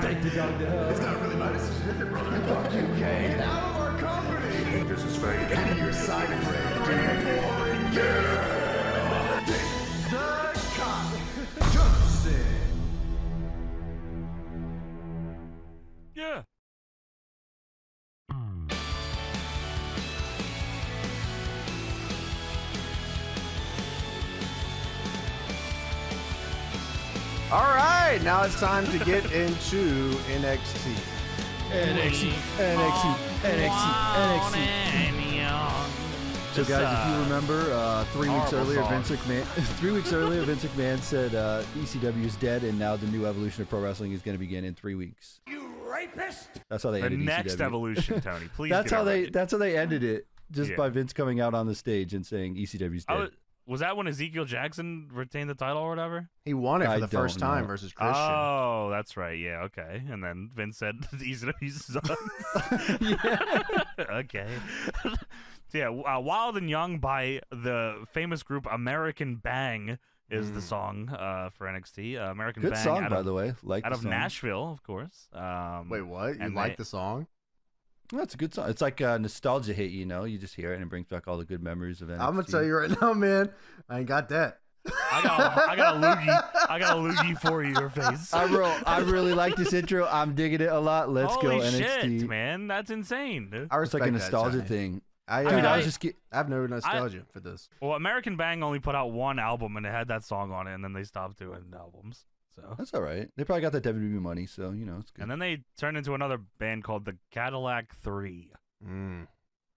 Take the dog to hell. It's not really my decision, is it, brother? Fuck you, Kane. Get out of our company! This is fake. Give me your side frame. Yeah! The cop jumps in. Yeah. All right, now it's time to get into NXT. NXT. So guys, if you remember, 3 weeks earlier, song. Vince McMahon said ECW is dead, and now the new evolution of pro wrestling is going to begin in 3 weeks. You rapist! That's how they The ended next ECW. evolution, Tony. Please. That's get how it they. right. That's how they ended it, just Yeah. by Vince coming out on the stage and saying ECW is dead. Was that when Ezekiel Jackson retained the title or whatever? He won it for I the first don't time know. versus Christian. Oh, that's right. Yeah, okay. And then Vince said, ECW sucks. Okay. So yeah, Wild and Young by the famous group American Bang is the song for NXT. American Good Bang song, out by of, the way. Like out the of song. Nashville, of course. Wait, what? You and like they- the song? That's a good song. It's like a nostalgia hit, you know. You just hear it and it brings back all the good memories of NXT. I'm gonna tell you right now, man. I ain't got that. I got a loogie. I got a loogie for your face. I really like this intro. I'm digging it a lot. Let's Holy go NXT. shit, man. That's insane. I It's respect like a that, nostalgia Tony. thing. I mean, I I- was just I have no nostalgia for this. Well, American Bang only put out one album and it had that song on it, and then they stopped doing albums. So, That's all right. They probably got that WWE money, so you know it's good. and then they turned into another band called the Cadillac 3. Mm.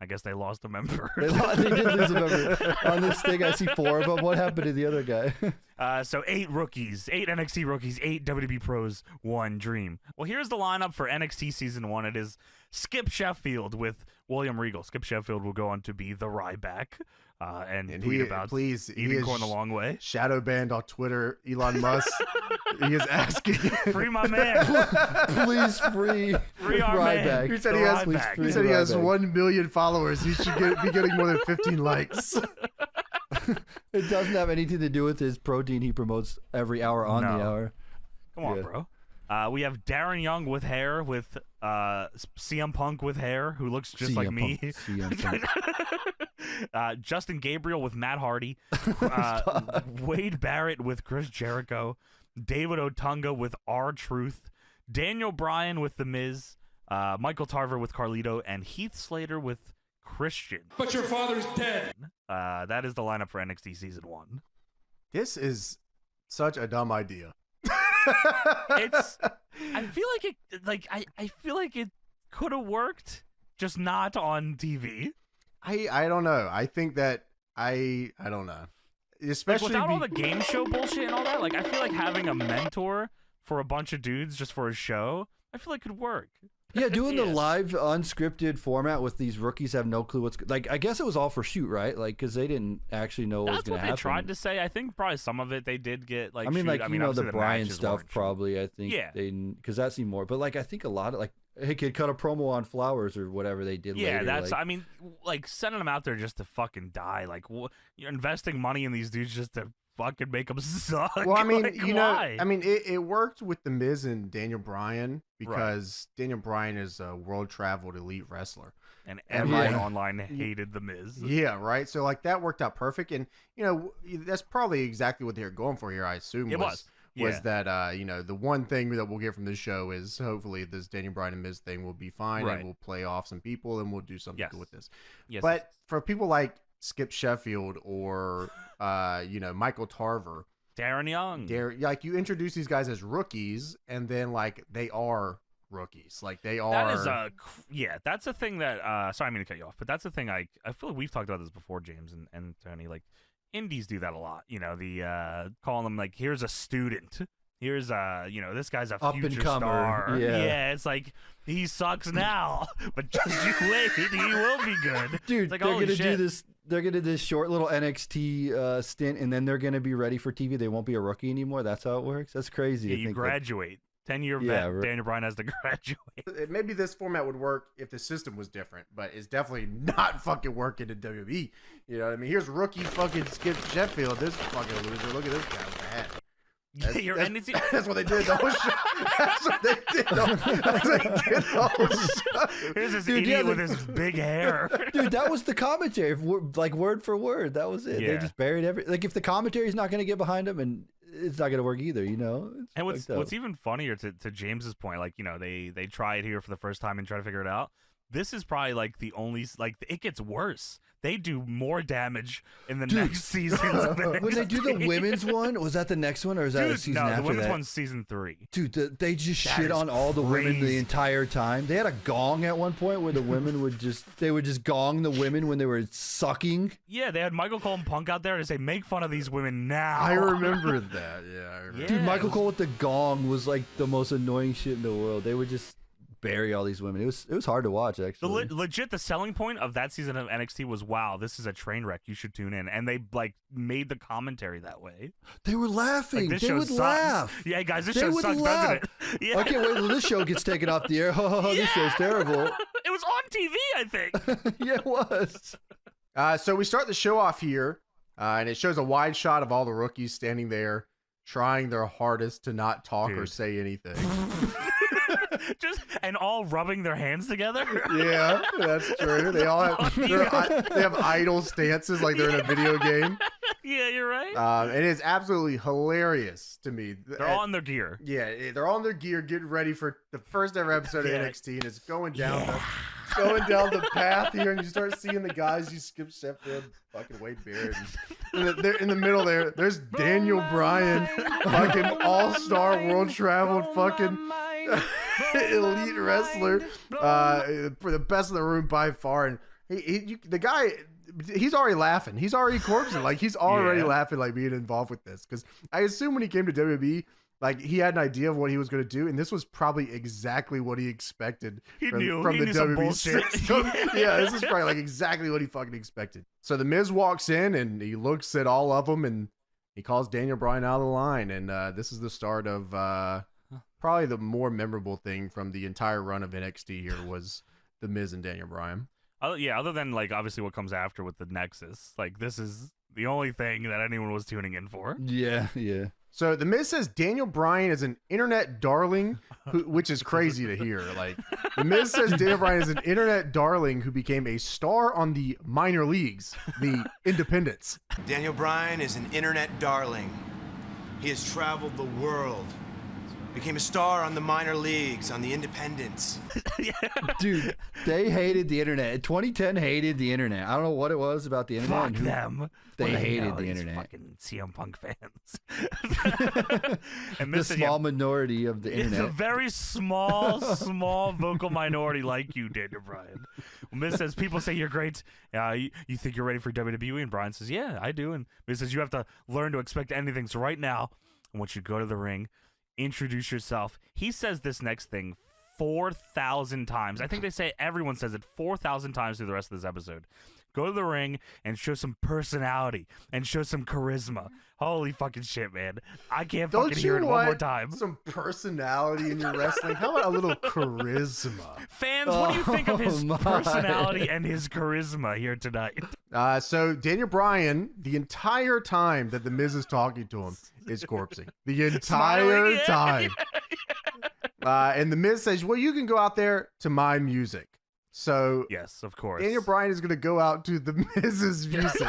I guess they lost a member. They did lose a member. On this thing, I see 4 of them. What happened to the other guy? So 8 rookies, 8 NXT rookies, 8 WWE pros, 1 dream. Well, here's the lineup for NXT Season 1. It is Skip Sheffield with William Regal. Skip Sheffield will go on to be the Ryback and tweet about eating corn the long way. Shadow banned on Twitter. Elon Musk. He is asking. Free my man. Please free our man. Ryback. He said The he has. Ryback. Please He said he has Ryback. 1 million followers. He should be getting more than 15 likes. It doesn't have anything to do with his protein he promotes every hour on No. the hour. Come on, Yeah. bro. We have Darren Young with hair, with CM Punk with hair, who looks just like CM me. Punk, CM Punk. Justin Gabriel with Matt Hardy. Wade Barrett with Chris Jericho. David Otunga with R-Truth. Daniel Bryan with The Miz. Michael Tarver with Carlito. And Heath Slater with Christian. But your father's dead. That is the lineup for NXT Season 1. This is such a dumb idea. It's... I feel like it... I feel like it could have worked, just not on TV. I don't know. I think that I don't know. Especially Without all the game show bullshit and all that, like I feel like having a mentor for a bunch of dudes just for a show, I feel like could work. Yeah, doing the Yeah. live unscripted format with these rookies have no clue what's like. I guess it was all for shoot, right? Like because they didn't actually know what was That's going what to they happen. tried to say. I think probably some of it they did get like. I mean, shoot. like you know obviously the Brian matches stuff weren't shoot. probably. I think Yeah. they because that seemed more. But like I think a lot of like, hey kid, cut a promo on Flowers or whatever they did. Yeah, later. that's. like, I mean, like sending them out there just to fucking die. Like you're investing money in these dudes just to fucking make them suck. Well, I mean, like, you know, why? I mean, it worked with The Miz and Daniel Bryan because Daniel Bryan is a world-traveled elite wrestler. and and everyone like- online hated the Miz. Yeah, right. So like that worked out perfect, and you know that's probably exactly what they're going for here. I assume It was. was Yeah. that you know the one thing that we'll get from this show is hopefully this Daniel Bryan and Miz thing will be fine, Right. and we'll play off some people, and we'll do something Yes. good with this. Yes. But for people like Skip Sheffield or you know Michael Tarver. Darren Young. Like you introduce these guys as rookies, and then like they are rookies, like they are. That is yeah, that's a thing that sorry, I mean to cut you off, but that's the thing I feel like we've talked about this before, James and Tony. Like indies do that a lot. You know, the calling them like, here's a student. Here's you know, this guy's a Up and future comer, star. yeah. It's like he sucks now, but just you wait, he will be good. dude, it's like, they're holy gonna shit. do this. They're gonna do this short little NXT stint, and then they're gonna be ready for TV. They won't be a rookie anymore. That's how it works. That's crazy. Yeah, to you think graduate. 10-year Yeah, vet, Daniel Bryan has to graduate. Maybe this format would work if the system was different, but it's definitely not fucking working in WWE. You know what I mean? Here's rookie fucking Skip Sheffield, this fucking loser. Look at this guy with the hat. That's what they did the whole show. That's what they did. That's what they did the whole show. Here's this idiot with his big hair. Dude, that was the commentary, like word for word. That was it. They Yeah. just buried like if the commentary's not going to get behind them, and it's not going to work either, you know? It's And fucked up. what's even funnier to James's point, like, you know, they try it here for the first time and try to figure it out. This is probably like the only, like, it gets worse. They do more damage in the next seasons. When they do the women's one, was that the next one, or is that a season no, after the women's that? one's season 3. Dude, they just That shit is on all the women the crazy. entire time. They had a gong at one point where the women would just gong the women when they were sucking. Yeah, they had Michael Cole and Punk out there to say, make fun of these women now. I remember that. Yeah, I remember. Yeah. Dude, Michael Cole with the gong was like the most annoying shit in the world. They would just bury all these women. It was hard to watch, actually. Legit, the selling point of that season of NXT was, wow, this is a train wreck. You should tune in. And they, like, made the commentary that way. They were laughing. Like, this They show would sucks. laugh. Yeah, guys, this They show would sucks, laugh. doesn't it? Yeah. Okay, wait till this show gets taken off the air. This show's terrible. It was on TV, I think. Yeah, it was. So we start the show off here, and it shows a wide shot of all the rookies standing there, trying their hardest to not talk or Dude. say anything. And all rubbing their hands together. Yeah, that's true. They all have they have idle stances like they're in a video game. Yeah, you're right. It is absolutely hilarious to me. They're all in their gear. Yeah, they're all in their gear, getting ready for the first ever episode Yeah. of NXT, and it's going down the path here, and you start seeing the guys. You skip Sheffield, fucking Wade Beard. They're in the middle there. There's Daniel Bryan, fucking all-star, world-traveled, fucking elite wrestler, for the best in the room by far. And the guy, he's already laughing. He's already corpsing. Like, he's already Yeah. laughing, like, being involved with this. Because I assume when he came to WWE, like, he had an idea of what he was going to do, and this was probably exactly what he expected He from knew the some WWE bullshit. system. Yeah, this is probably like exactly what he fucking expected. So the Miz walks in, and he looks at all of them, and he calls Daniel Bryan out of the line. And this is the start of probably the more memorable thing from the entire run of NXT here was the Miz and Daniel Bryan. Yeah, other than, like, obviously what comes after with the Nexus. Like, this is the only thing that anyone was tuning in for. Yeah. So the Miz says Daniel Bryan is an internet darling, which is crazy to hear. Like, the Miz says Daniel Bryan is an internet darling who became a star on the minor leagues, the independents. Daniel Bryan is an internet darling. He has traveled the world, became a star on the minor leagues, on the independents. Dude, they hated the internet. 2010 hated the internet. I don't know what it was about the internet. Fuck and who- them. They Well, hated know the these internet. Fucking CM Punk fans. And The Miz said, small minority of the it's a internet. very small vocal minority like you, Daniel Bryan. Well, Miz says, people say you're great. You think you're ready for WWE? And Bryan says, yeah, I do. And Miz says, you have to learn to expect anything. So right now, I want you to go to the ring, introduce yourself. He says this next thing 4,000 times. I think they say everyone says it 4,000 times through the rest of this episode. Go to the ring and show some personality and show some charisma. Holy fucking shit, man. I can't Don't fucking you hear it one more want time. some personality in your wrestling? How about a little charisma? Fans, what do you think of his Oh, my. personality and his charisma here tonight? So Daniel Bryan, the entire time that the Miz is talking to him, is corpsing. The entire Smiling, yeah. time. And the Miz says, well, you can go out there to my music. So Yes, of course. Daniel Bryan is going to go out to the Miz's music.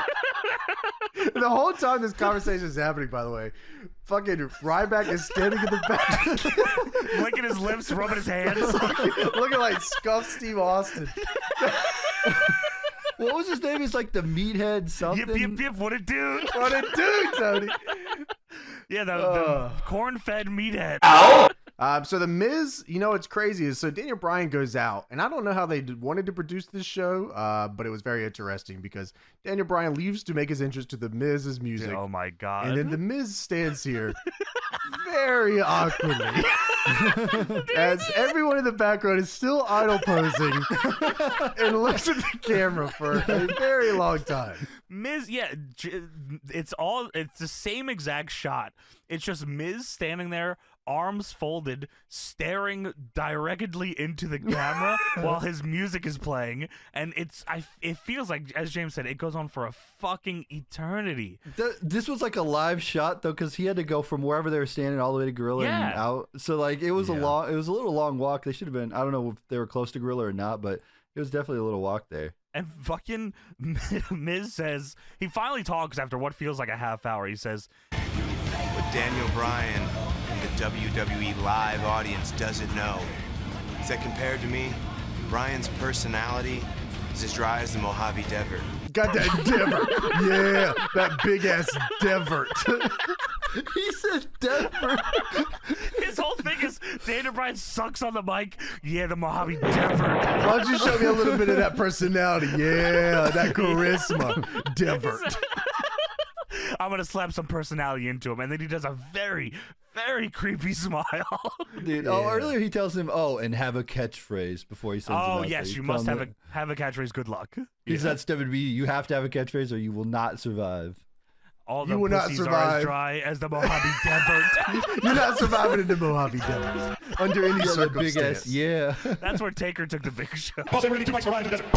The whole time this conversation is happening, by the way, fucking Ryback is standing in the back, Licking his lips, rubbing his hands. looking like scuffed Steve Austin. What was his name? It's like the meathead something. Yip, what it do? What it do, Tony? Yeah, the corn-fed meathead. So the Miz, you know what's crazy is so Daniel Bryan goes out, and I don't know how they wanted to produce this show, but it was very interesting because Daniel Bryan leaves to make his entrance to the Miz's music, Oh my god. and then the Miz stands here very awkwardly as everyone in the background is still idle posing and looks at the camera for a very long time. Miz, yeah, it's the same exact shot. It's just Miz standing there arms folded, staring directly into the camera while his music is playing, and it feels like, as James said, it goes on for a fucking eternity. This was like a live shot though, because he had to go from wherever they were standing all the way to Gorilla and out. So like it was a little long walk. They should have been. I don't know if they were close to Gorilla or not, but it was definitely a little walk there. And fucking Miz says, he finally talks after what feels like a half hour. He says, What Daniel Bryan and the WWE live audience doesn't know is that compared to me, Bryan's personality is as dry as the Mojave Desert. Got that Devert. Yeah, that big ass Devert. He said Denver. his whole thing is Daniel Bryan sucks on the mic. Yeah, the Mojave Desert. Why don't you show me a little bit of that personality? Yeah, that charisma. Devert. I'm going to slap some personality into him. And then he does a very, very creepy smile. Dude, earlier he tells him, and have a catchphrase before he sends him out. Yes, you must have a catchphrase. Good luck. He said, Stephen B, you have to have a catchphrase or you will not survive. All the You will not pussies are survive. as dry as the Mojave Desert. You're not surviving in the Mojave Desert under any Big circumstance. ass, yeah. That's where Taker took the big show. Paul said we need 2 mics for Ryan to the desert.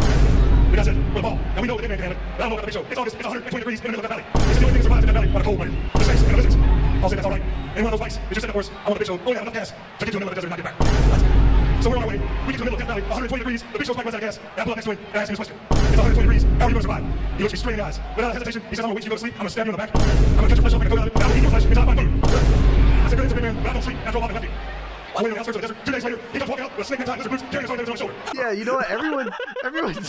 We got it with a ball, and we know the Hitman can handle it. But I don't know about the big show. It's August, it's 120 degrees in the middle of that valley. It's the only thing that survives in that valley on a cold winter. The snakes and the lizards. Paul said that's all right. Any one of those mics, it's just that, of course, I want the big show only have enough gas to get to the middle of the desert and not get back. So we're on our way. We get to the middle of Death Valley, 120 degrees. The big show's mic runs out of gas. And I pull up next to him and I ask him this question. It's 120 degrees. How are you going to survive? He looks me straight in the eyes. Without hesitation, he says, I'm going to wait till you go to sleep. I'm going to stab you in the back. I'm going to cut your flesh off and throw it out. Now eat your flesh. It's not my food. I said, good answer, big man, but I don't sleep after a while. Lefty. I went on the outskirts of the desert. 2 days later, he comes walking out with a snake necktie, lizard boots, carrying his arm on his shoulder. Yeah, you know what? Everyone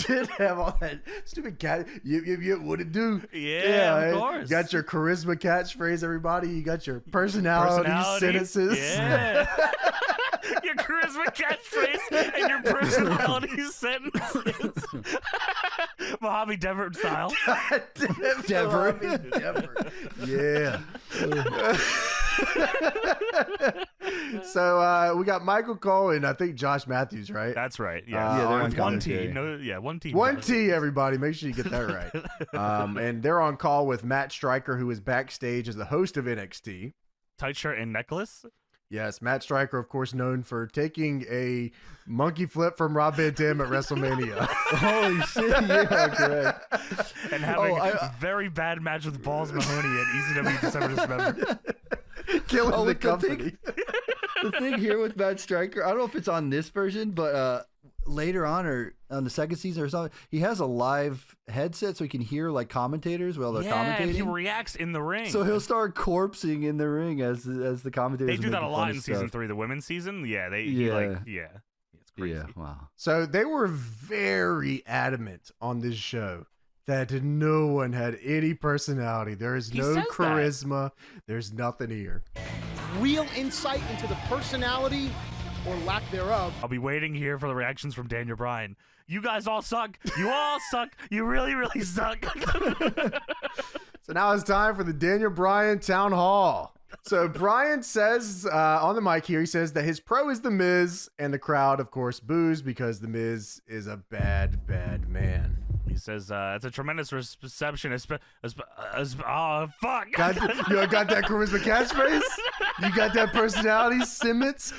did have all that stupid cat. What it do? Yeah, of right? course. You got your charisma catchphrase, everybody. You got your personality sentences. Yeah. Your charisma catchphrase and your personality sentences. Mojave Desert style. Devert. Yeah. So we got Michael Cole and I think Josh Matthews, right? That's right. Yeah, Yeah, they're on on one commentary. T. No, one T. One T, everybody. Make sure you get that right. And they're on call with Matt Stryker, who is backstage as the host of NXT. Tight shirt and necklace. Yes, Matt Stryker, of course, known for taking a monkey flip from Rob Van Dam at WrestleMania. Holy shit, yeah, correct. And having a very bad match with Balls Mahoney at ECW December Dismember. Killing the with company. The thing here with Matt Stryker, I don't know if it's on this version, but later on or on the second season or something, he has a live headset so he can hear like commentators while they're commentating. He reacts in the ring. So he'll start corpsing in the ring as the commentators. They do that a making lot fun in of season stuff. 3, the women's season. Yeah, it's crazy. Yeah, wow. So they were very adamant on this show that no one had any personality. There is He no says charisma. There's nothing here. Real insight into the personality or lack thereof. I'll be waiting here for the reactions from Daniel Bryan. You guys all suck. You all suck. You really, really suck. So now it's time for the Daniel Bryan Town Hall. So Bryan says on the mic here, he says that his pro is The Miz, and the crowd, of course, boos because The Miz is a bad, bad man. He says it's a tremendous reception. Fuck. Got that charisma catchphrase? You got that personality? Simmons,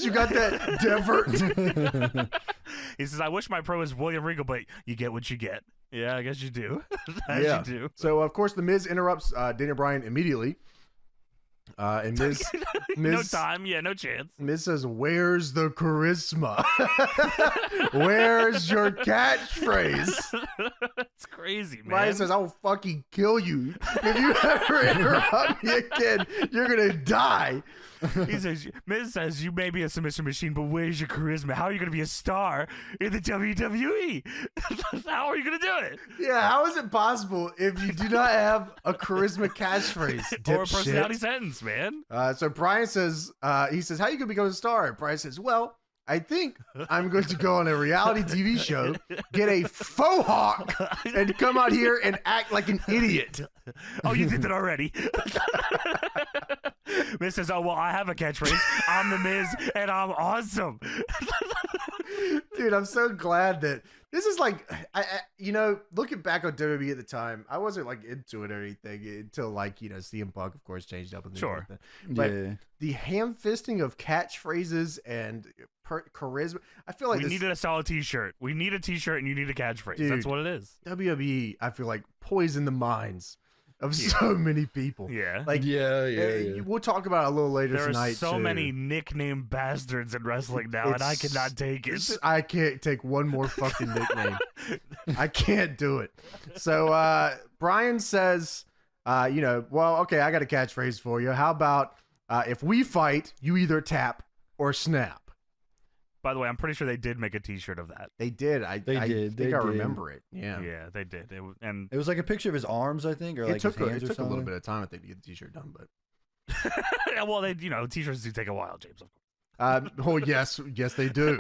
you got that Devert. He says, I wish my pro was William Regal, but you get what you get. You do. You do. So, of course, The Miz interrupts Daniel Bryan immediately. And Miz, No time. Yeah, no chance. Miz says, where's the charisma? Where's your catchphrase? It's crazy, man. Bryan says, I will fucking kill you. If you ever interrupt me again, you're going to die. He says, Miz says, you may be a submission machine, but where's your charisma? How are you going to be a star in the WWE? How are you going to do it? Yeah, how is it possible if you do not have a charisma catchphrase? Or a personality dipshit? sentence, man. So Bryan says, how are you going to become a star? Bryan says, well, I think I'm going to go on a reality TV show, get a faux hawk, and come out here and act like an idiot. Oh, you did that already. Miz says, oh, well, I have a catchphrase. I'm the Miz, and I'm awesome. Dude, I'm so glad that This is like, looking back on WWE at the time, I wasn't like into it or anything until like, CM Punk, of course, changed up. And sure. Like but the ham-fisting of catchphrases and charisma, I feel like we needed a solid t-shirt. We need a t-shirt and you need a catchphrase. Dude, that's what it is. WWE, I feel like, poisoned the minds of so many people. Yeah. Like, we'll talk about it a little later tonight. There are so many nickname bastards in wrestling now, and I cannot take it. I can't take one more fucking nickname. I can't do it. So Brian says, well, okay, I got a catchphrase for you. How about if we fight, you either tap or snap? By the way, I'm pretty sure they did make a T-shirt of that. They did. I think I remember it. Yeah. Yeah, they did. It was like a picture of his arms, I think, or like his hands. It took a little bit of time, I think, to get the T-shirt done, but. Yeah, well, T-shirts do take a while, James. Yes, they do.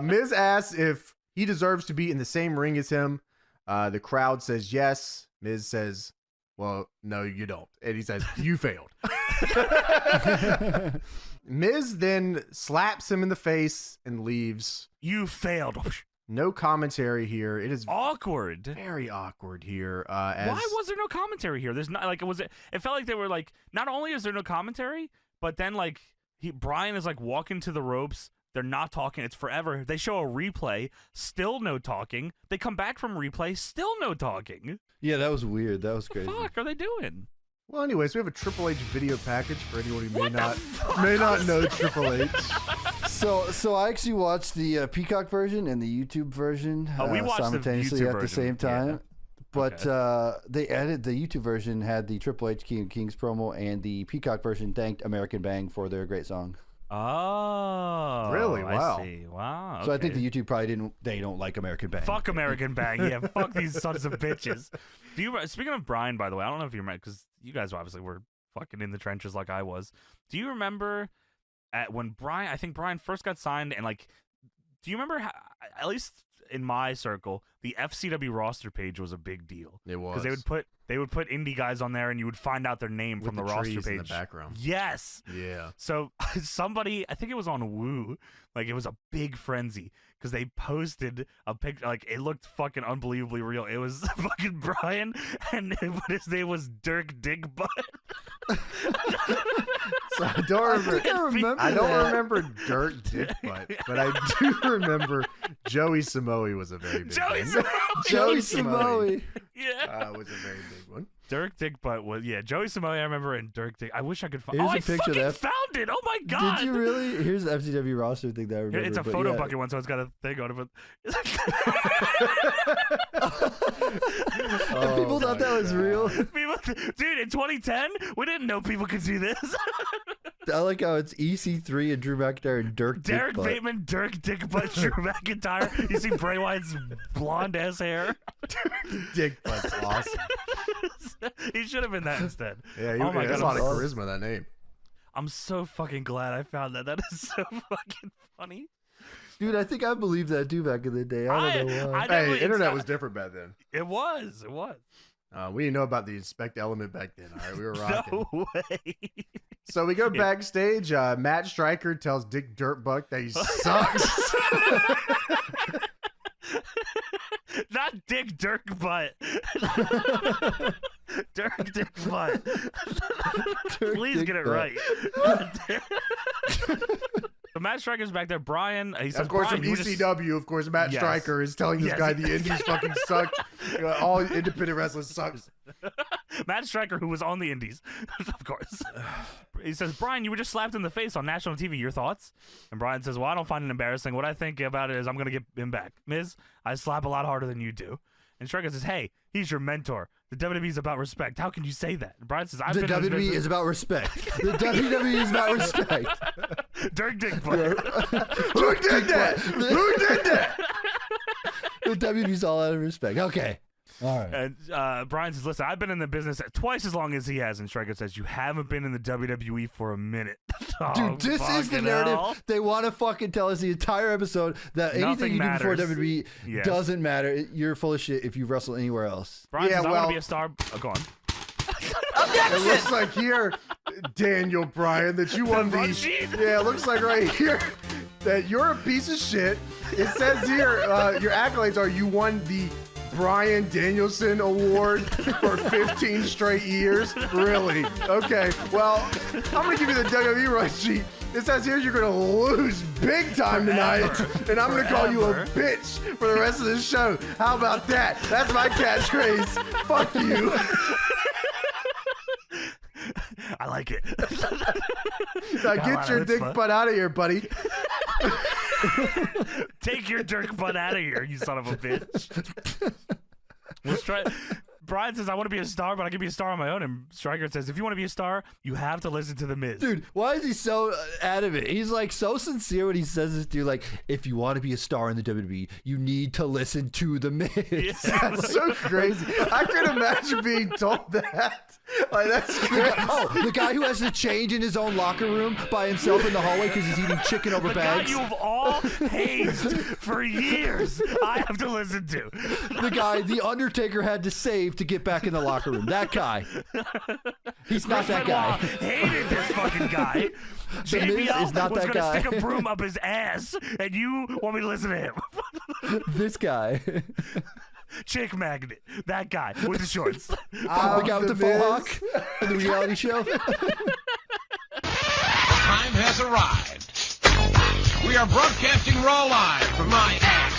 Miz asks if he deserves to be in the same ring as him. The crowd says yes. Miz says, well, no, you don't. And he says, you failed. Miz then slaps him in the face and leaves. You failed. No commentary here. It is awkward. Very awkward here. Why was there no commentary here? There's not like it felt like they were like, not only is there no commentary, but then like Brian is like walking to the ropes. They're not talking. It's forever. They show a replay. Still no talking. They come back from replay. Still no talking. Yeah, that was weird. That was crazy. What the fuck are they doing? Well, anyways, we have a Triple H video package for anyone who may not know Triple H. So I actually watched the Peacock version and the YouTube version we watched simultaneously the YouTube at the same time. Yeah. But they added the YouTube version had the Triple H King of Kings promo, and the Peacock version thanked American Bang for their great song. Oh, really? Wow. I see. Wow. Okay. So I think the YouTube probably they don't like American Bang. Fuck American Bang. Yeah, fuck these sons of bitches. Speaking of Brian, by the way, I don't know if you remember, because you guys obviously were fucking in the trenches like I was. Do you remember when Brian, I think Brian first got signed, and like, do you remember how, at least in my circle, the FCW roster page was a big deal. It was. Because they would put indie guys on there, and you would find out their name with from the roster page in the background. Yes. Yeah. So somebody, I think it was on Woo, like it was a big frenzy because they posted a picture, like it looked fucking unbelievably real. It was fucking Brian, and his name was Dirk Dickbutt. So I don't remember Dirk Dickbutt, but I do remember Joey Samoa was a very big one. Joey Samoa. Yeah. Was a very big one. Dirk Dickbutt was, Joey Samoa, I remember, and Dirk Dick. I wish I could find. Here's I a picture fucking of found it. Oh my god! Did you really? Here's the FCW roster thing that I remember. It's a photo bucket one, so it's got a thing on it. But people thought that was real. Dude, in 2010, we didn't know people could do this. I like how it's EC3 and Drew McIntyre and Derek Bateman, Dirk Dickbutt, Drew McIntyre. You see Bray Wyatt's blonde ass hair. Dickbutt's awesome. He should have been that instead. Yeah, oh my God, a lot of charisma, that name. I'm so fucking glad I found that. That is so fucking funny. Dude, I think I believed that too back in the day. I don't know why. Hey, internet was different back then. It was. We didn't know about the inspect element back then. All right, we were rocking. No way. So we go backstage. Matt Stryker tells Dick Dirtbuck that he sucks. Not Dick Dirkbutt. Dirk Dickbutt. Please get it right. So Matt Stryker's back there. Brian, he says, of course, Brian, from ECW, of course, Matt Stryker is telling this guy the indies fucking suck. All independent wrestling sucks. Matt Stryker, who was on the indies, of course. He says, Brian, you were just slapped in the face on national TV. Your thoughts? And Brian says, well, I don't find it embarrassing. What I think about it is I'm going to get him back. Miz, I slap a lot harder than you do. And Stryker says, hey, he's your mentor. The WWE is about respect. How can you say that? And Brian says, the WWE is about respect. The WWE is about respect. Dirk Dickbutt. Who did that? Who did that? The WWE's all out of respect. Okay. All right. And Brian says, listen, I've been in the business twice as long as he has. And Stryker says, you haven't been in the WWE for a minute. Dude, this is the narrative. They want to fucking tell us the entire episode that anything you do before WWE doesn't matter. You're full of shit if you wrestle anywhere else. Brian says, I want to be a star. Oh, go on. It looks like here, Daniel Bryan, that you won the. Yeah, it looks like right here that you're a piece of shit It says here, your accolades are you won the Bryan Danielson Award for 15 straight years. Really? Okay. Well, I'm gonna give you the WWE run sheet. It says here you're gonna lose big time tonight, and I'm gonna call you a bitch for the rest of the show. How about that? That's my catchphrase. Fuck you. I like it. Now get your dick butt out of here, buddy. Take your dick butt out of here, you son of a bitch. Let's try. Brian says, I want to be a star, but I can be a star on my own. And Stryker says, if you want to be a star, you have to listen to The Miz. Dude, why is he so adamant? He's like so sincere when he says this, dude. Like, if you want to be a star in the WWE, you need to listen to The Miz. Yeah. That's so crazy. I could imagine being told that. Like, that's crazy. The guy who has to change in his own locker room by himself in the hallway because he's eating chicken over bags. The guy you've all hazed for years, I have to listen to. The guy the Undertaker had to save to get back in the locker room. That guy. He's not that guy. Hated this fucking guy. JBL is not was that gonna guy. stick a broom up his ass, and you want me to listen to him. This guy. Chick magnet. That guy with the shorts. The guy with the faux hawk in the reality show. The time has arrived. We are broadcasting raw live from my ass.